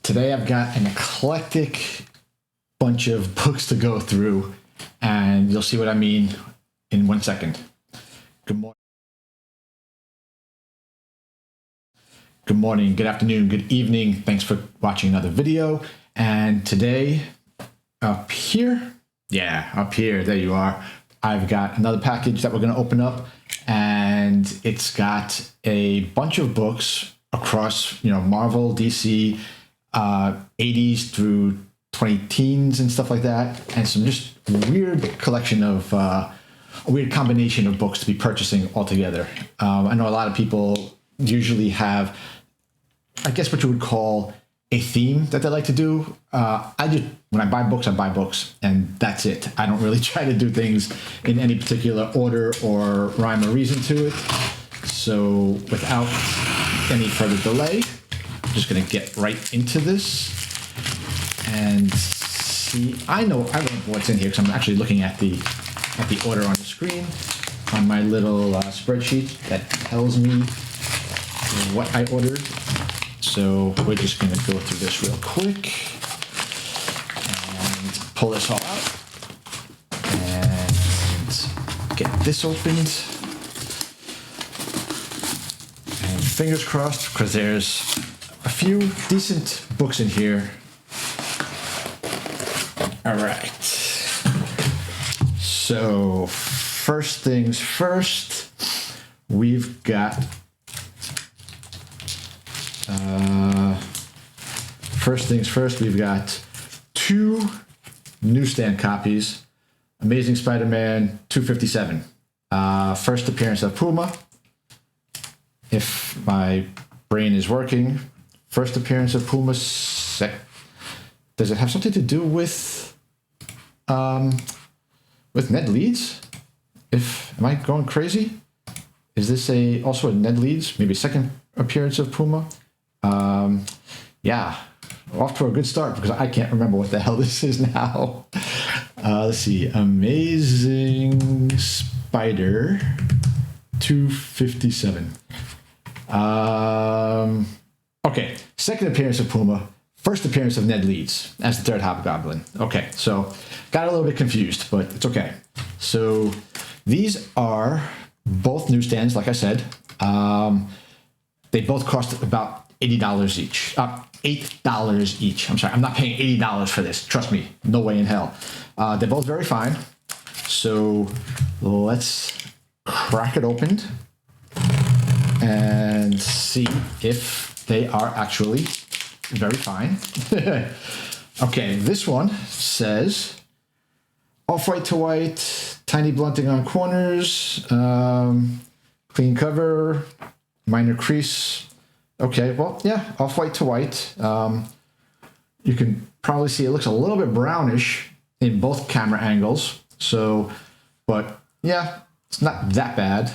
Today I've got an eclectic bunch of books to go through, and you'll see what I mean in 1 second. Good morning. Good morning, good afternoon, good evening. Thanks for watching another video. And today, up here, there you are. I've got another package that we're going to open up, and it's got a bunch of books across, Marvel, DC, 80s through 20 teens and stuff like that, and some just weird collection of a weird combination of books to be purchasing altogether. I know a lot of people usually have, I guess, what you would call a theme that they like to do. When I buy books, and that's it. I don't really try to do things in any particular order or rhyme or reason to it. So without any further delay, I'm just going to get right into this and see. I know what's in here because I'm actually looking at the order on the screen on my little spreadsheet that tells me what I ordered. So we're just going to go through this real quick and pull this all out and get this opened. And fingers crossed, because there's a few decent books in here. All right. So first things first, we've got we've got 2 newsstand copies. Amazing Spider-Man 257. First appearance of Puma. If my brain is working, first appearance of Puma. Does it have something to do with Ned Leeds? Am I going crazy? Is this also a Ned Leeds? Maybe second appearance of Puma? Yeah, off to a good start because I can't remember what the hell this is now. Let's see, Amazing Spider 257. Okay, second appearance of Puma, first appearance of Ned Leeds as the third Hobgoblin. Okay, so got a little bit confused, but it's okay. So these are both newsstands, like I said. They both cost about $80 each. $8 each. I'm sorry, I'm not paying $80 for this. Trust me, no way in hell. They're both very fine. So let's crack it open and see if they are actually very fine. Okay, this one says off-white to white, tiny blunting on corners, clean cover, minor crease. Okay, well, yeah, off-white to white. You can probably see it looks a little bit brownish in both camera angles. So, but yeah, it's not that bad.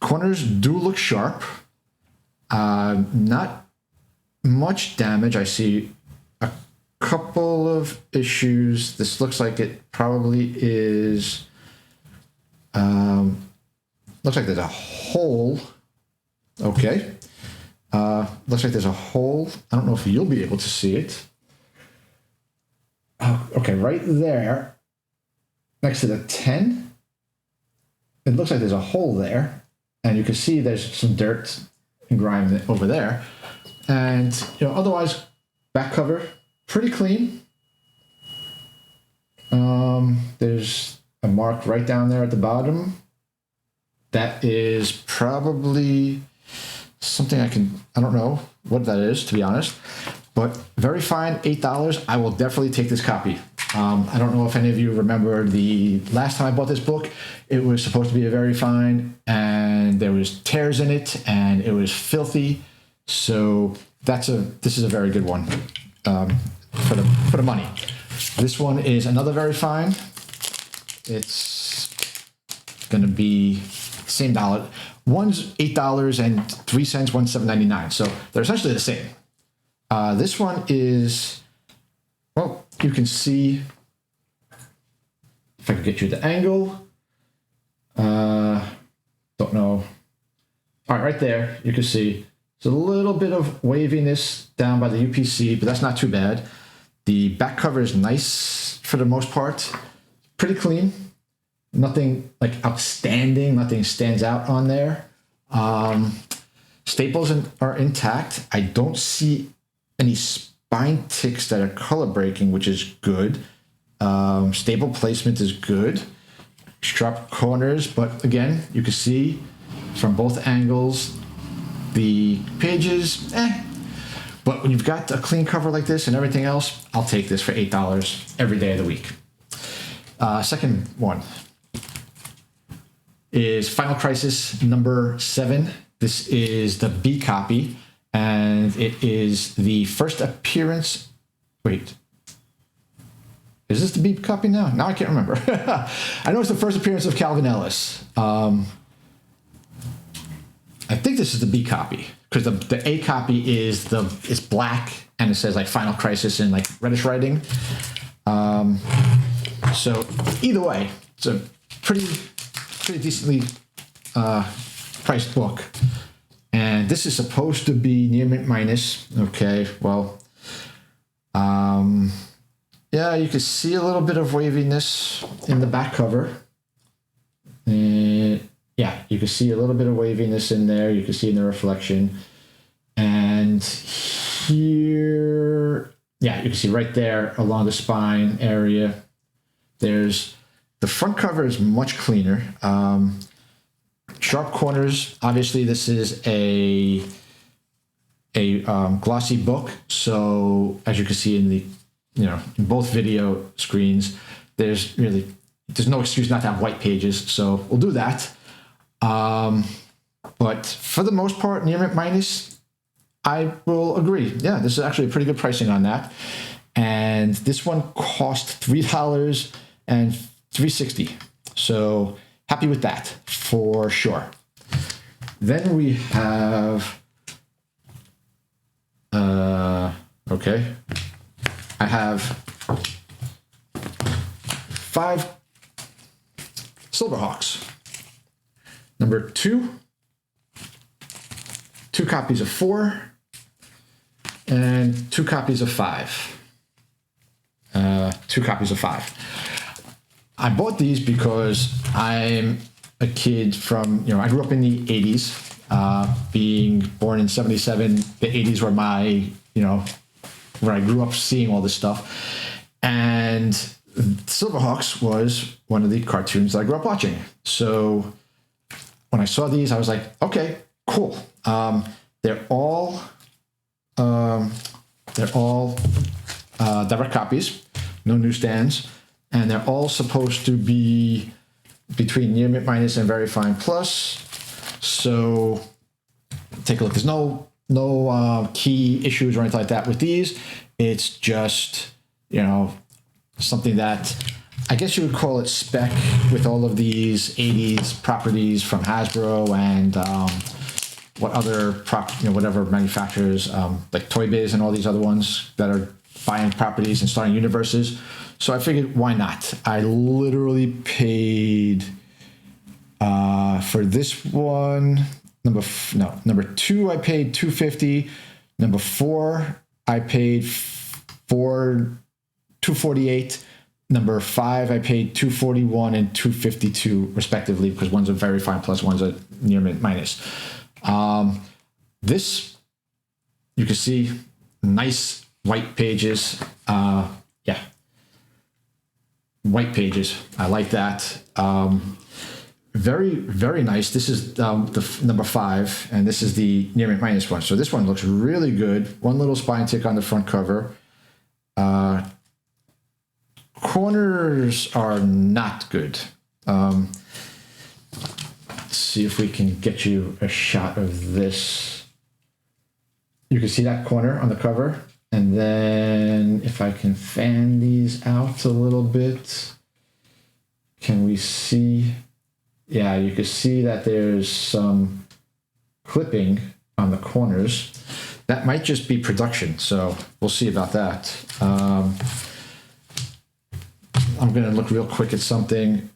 Corners do look sharp. Not much damage. I see a couple of issues. This looks like it probably is, looks like there's a hole. Okay. Looks like there's a hole. I don't know if you'll be able to see it. Okay, right there, next to the 10, it looks like there's a hole there, and you can see there's some dirt and grime over there. And otherwise, back cover pretty clean. There's a mark right down there at the bottom. That is probably something I don't know what that is, to be honest, but very fine, $8. I will definitely take this copy. I don't know if any of you remember the last time I bought this book. It was supposed to be a very fine, and there was tears in it, and it was filthy. So this is a very good one for the money. This one is another very fine. It's going to be same dollar. One's $8.03, one's $7.99. So they're essentially the same. This one is, well, you can see, if I can get you the angle. Don't know. All right, right there, you can see There's a little bit of waviness down by the UPC, but that's not too bad. The back cover is nice for the most part. Pretty clean. Nothing like outstanding. Nothing stands out on there. Staples are intact. I don't see any spine ticks that are color breaking, which is good. Staple placement is good. Sharp corners, but again, you can see from both angles the pages, But when you've got a clean cover like this and everything else, I'll take this for $8 every day of the week. Second one is Final Crisis number 7. This is the B copy, and it is the first appearance. Wait, is this the B copy now? Now I can't remember. I know it's the first appearance of Calvin Ellis. I think this is the B copy, because the A copy is it's black and it says like Final Crisis in like reddish writing. So either way, it's a pretty decently priced book. And this is supposed to be near mint minus. Okay, well, yeah, you can see a little bit of waviness in the back cover. And yeah, you can see a little bit of waviness in there. You can see in the reflection. And here, yeah, you can see right there along the spine area. There's the front cover is much cleaner. Sharp corners. Obviously, this is a glossy book. So as you can see in the in both video screens, there's no excuse not to have white pages. So we'll do that. But for the most part, near mint minus, I will agree. Yeah, this is actually a pretty good pricing on that. And this one cost $3 and $3.60. So happy with that for sure. Then we have, okay, I have 5 Silverhawks. Number 2 copies of 4, and 2 copies of 5. 2 copies of 5. I bought these because I'm a kid from, I grew up in the 80s, being born in 77. The 80s were my, where I grew up seeing all this stuff. And Silverhawks was one of the cartoons that I grew up watching. So when I saw these, I was like, okay, cool. They're all direct copies, no newsstands. And they're all supposed to be between near mint minus and very fine plus. So take a look. There's no key issues or anything like that with these. It's just, something that I guess you would call it spec with all of these 80s properties from Hasbro and what other whatever manufacturers like Toy Biz and all these other ones that are buying properties and starting universes. So I figured, why not? I literally paid for this one, number 2, I paid $250. Number 4, I paid $248. Number 5, I paid $241 and $252 respectively, because one's a very fine plus, one's a near mint minus. This, you can see, nice white pages. Yeah. White pages. I like that. Very, very nice. This is the number 5, and this is the near mint minus one. So this one looks really good. One little spine tick on the front cover. Corners are not good. Let's see if we can get you a shot of this. You can see that corner on the cover. And then if I can fan these out a little bit, can we see? Yeah, you can see that there's some clipping on the corners. That might just be production, so we'll see about that. I'm going to look real quick at something.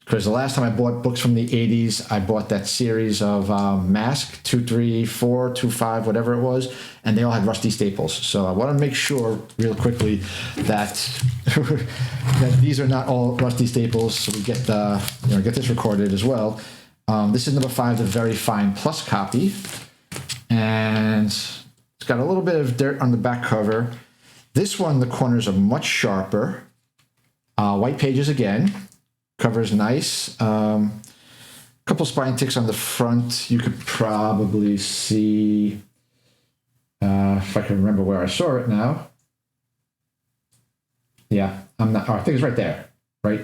because the last time I bought books from the 80s, I bought that series of Mask 2, 3, 4, 2, 5, whatever it was, and they all had rusty staples. So I want to make sure real quickly that that these are not all rusty staples, so we get get this recorded as well. This is number 5, the Very Fine Plus copy, and it's got a little bit of dirt on the back cover. This one, the corners are much sharper. White pages again. Cover's nice. Couple spine ticks on the front. You could probably see, if I can remember where I saw it now. Yeah, I'm not. Oh, I think it's right there. Right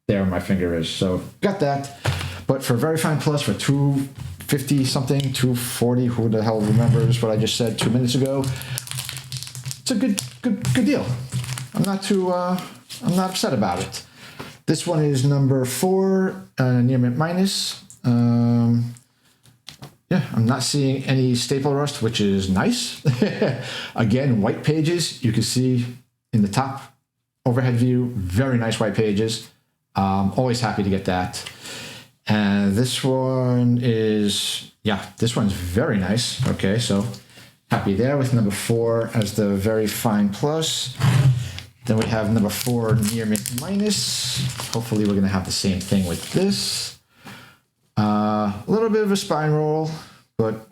there, my finger is. So got that. But for Very Fine Plus, for $250 something, $240, who the hell remembers what I just said 2 minutes ago? It's a good deal. I'm not upset about it. This one is number 4, near mint minus. Yeah, I'm not seeing any staple rust, which is nice. Again, white pages. You can see in the top overhead view, very nice white pages. Always happy to get that. And this one is, yeah, this one's very nice. Okay, so happy there with number 4 as the Very Fine Plus. Then we have number 4, near mint minus. Hopefully we're going to have the same thing with this. A little bit of a spine roll, but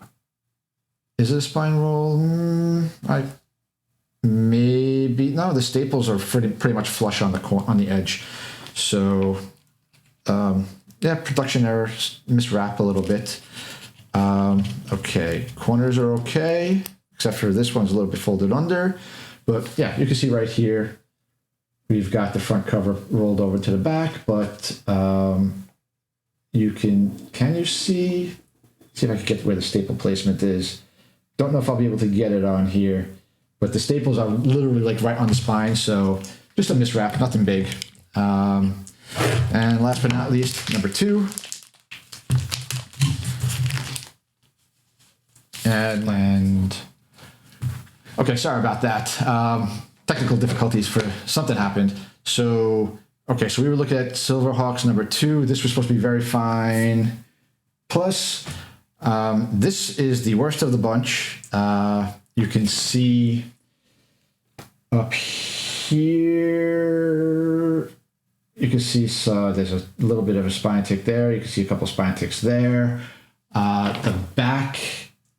is it a spine roll? Maybe no. The staples are pretty much flush on the edge. So yeah, production error, miswrap a little bit. Okay, corners are okay, except for this one's a little bit folded under. But yeah, you can see right here, we've got the front cover rolled over to the back, but you can you see if I can get where the staple placement is. Don't know if I'll be able to get it on here, but the staples are literally like right on the spine, so just a miswrap, nothing big. And last but not least, number 2. And okay, sorry about that. Technical difficulties for something happened. So, okay, so we were looking at Silverhawks number 2. This was supposed to be Very Fine Plus. This is the worst of the bunch. You can see up here, you can see there's a little bit of a spine tick there. You can see a couple spine ticks there. The back,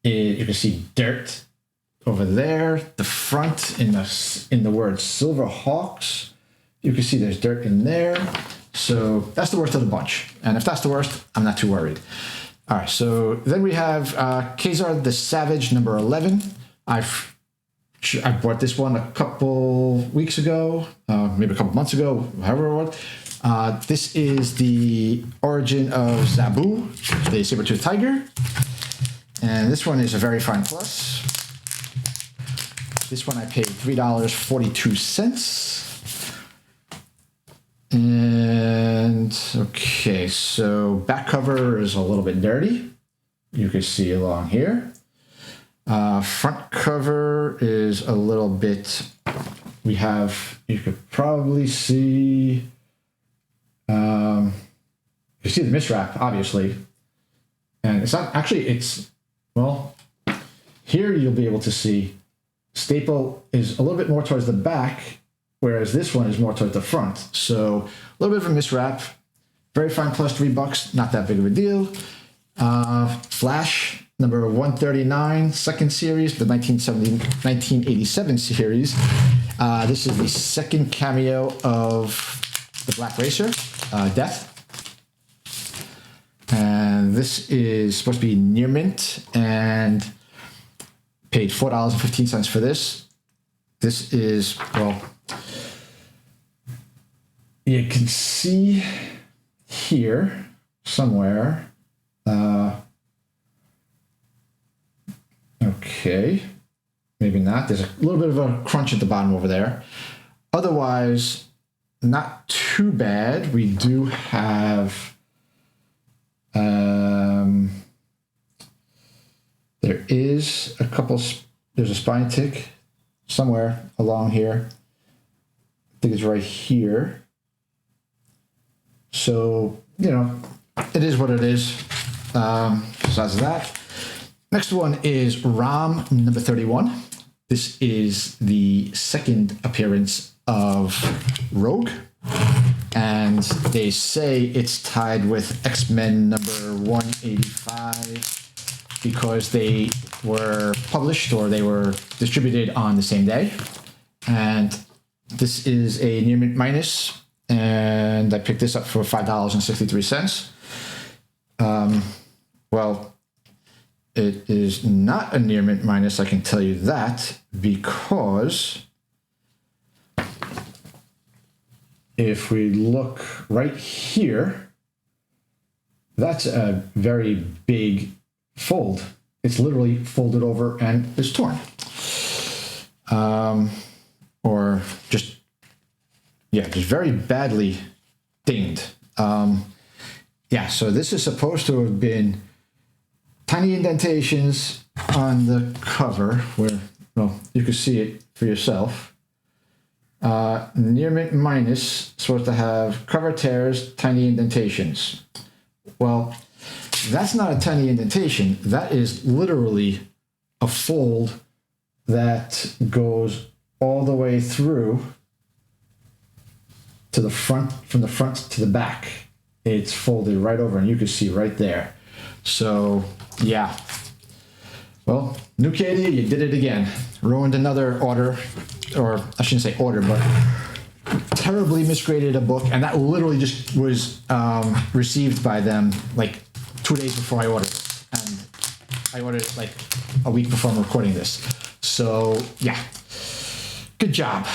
you can see dirt over there. The front, in the word Silverhawks, you can see there's dirt in there. So that's the worst of the bunch. And if that's the worst, I'm not too worried. All right, so then we have Khazar the Savage, number 11. I bought this one a couple weeks ago, maybe a couple months ago, however it was. This is the origin of Zabu, the saber-toothed tiger. And this one is a Very Fine Plus. This one I paid $3.42. And okay, so back cover is a little bit dirty. You can see along here. Front cover is a little bit, you could probably see, you see the miswrap, obviously. And it's not, actually, well, here you'll be able to see staple is a little bit more towards the back, whereas this one is more towards the front. So a little bit of a miswrap. Very Fine Plus, $3, not that big of a deal. Flash, number 139, second series, the 1987 series. This is the second cameo of the Black Racer, Death. And this is supposed to be near mint, and paid $4.15 for this. This is, well, you can see here somewhere. Okay, maybe not. There's a little bit of a crunch at the bottom over there. Otherwise, not too bad. We do have, there is a couple, there's a spine tick somewhere along here. I think it's right here. So, you know, it is what it is. Besides that, next one is ROM number 31. This is the second appearance of Rogue, and they say it's tied with X-Men number 185 because they were published or they were distributed on the same day. And this is a near mint minus, and I picked this up for $5.63. Well, it is not a near mint minus, I can tell you that, because if we look right here, that's a very big fold. It's literally folded over and it's torn. Or just very badly dinged. Yeah, so this is supposed to have been tiny indentations on the cover where, well, you can see it for yourself. Near mint minus, supposed to have cover tears, tiny indentations. Well, that's not a tiny indentation. That is literally a fold that goes all the way through to the front, from the front to the back. It's folded right over, and you can see right there. So, yeah. Well, New Katie, you did it again. Ruined another order, or I shouldn't say order, but terribly misgraded a book, and that literally just was received by them like 2 days before I ordered it. And I ordered it like a week before I'm recording this. So, yeah. Good job.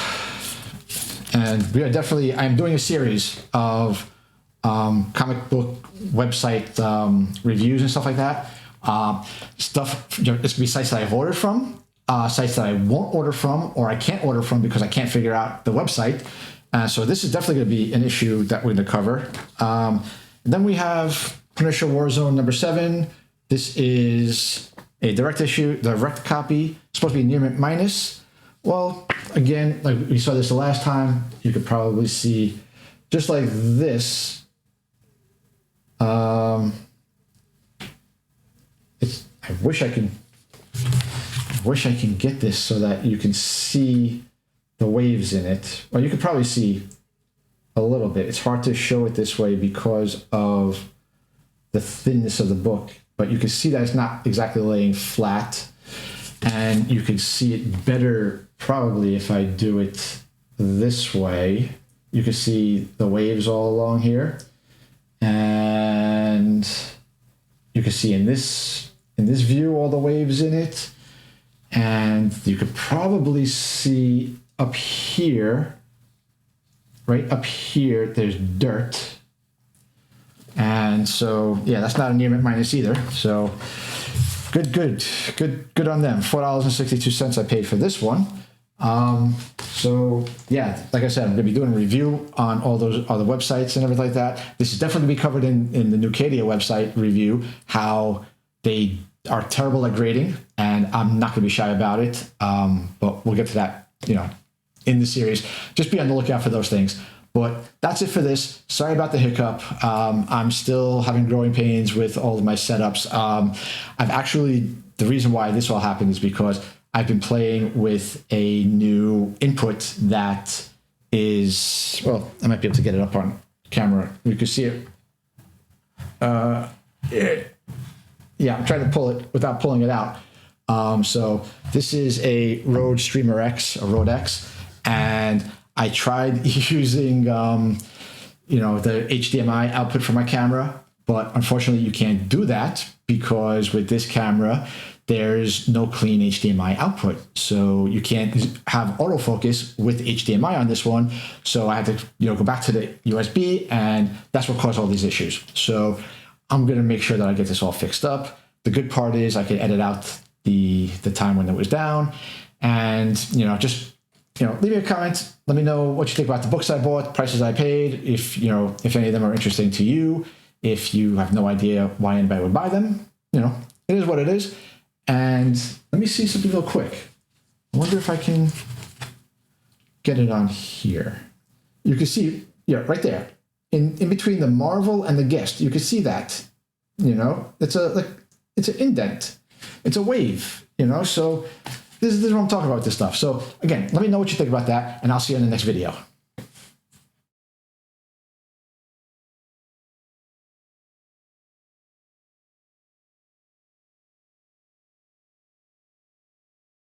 And we are definitely, I'm doing a series of comic book website reviews and stuff like that. Stuff, it's going to be sites that I've ordered from, sites that I won't order from, or I can't order from because I can't figure out the website. So this is definitely going to be an issue that we're going to cover. Then we have Punisher Warzone number 7. This is a direct issue, direct copy, supposed to be near mint minus. Well, again, like we saw this the last time, you could probably see just like this. I wish I can get this so that you can see the waves in it. Well, you could probably see a little bit. It's hard to show it this way because of the thinness of the book, but you can see that it's not exactly laying flat, and you can see it better probably if I do it this way. You can see the waves all along here, and you can see in this view all the waves in it, and you could probably see up here, right up here, there's dirt. And so, yeah, that's not a near mint minus either. So good on them. $4.62 I paid for this one. So yeah, like I said, I'm gonna be doing a review on all those other websites and everything like that. This is definitely gonna be covered in the Nucadia website review, how they are terrible at grading, and I'm not gonna be shy about it. But we'll get to that, in the series. Just be on the lookout for those things. But that's it for this. Sorry about the hiccup. I'm still having growing pains with all of my setups. The reason why this all happened is because I've been playing with a new input that is, well, I might be able to get it up on camera. You can see it. Yeah, I'm trying to pull it without pulling it out. So this is a Rode Streamer X, a Rode X, and I tried using, the HDMI output for my camera, but unfortunately you can't do that because with this camera, there's no clean HDMI output. So you can't have autofocus with HDMI on this one. So I had to, go back to the USB, and that's what caused all these issues. So I'm going to make sure that I get this all fixed up. The good part is I can edit out the time when it was down, and, leave me a comment. Let me know what you think about the books I bought, prices I paid, if any of them are interesting to you. If you have no idea why anybody would buy them, it is what it is. And let me see something real quick. I wonder if I can get it on here. You can see, right there. in between the Marvel and the Guest. You can see that, you know, it's an indent. It's a wave, you know. So this is what I'm talking about with this stuff. So again, let me know what you think about that, and I'll see you in the next video.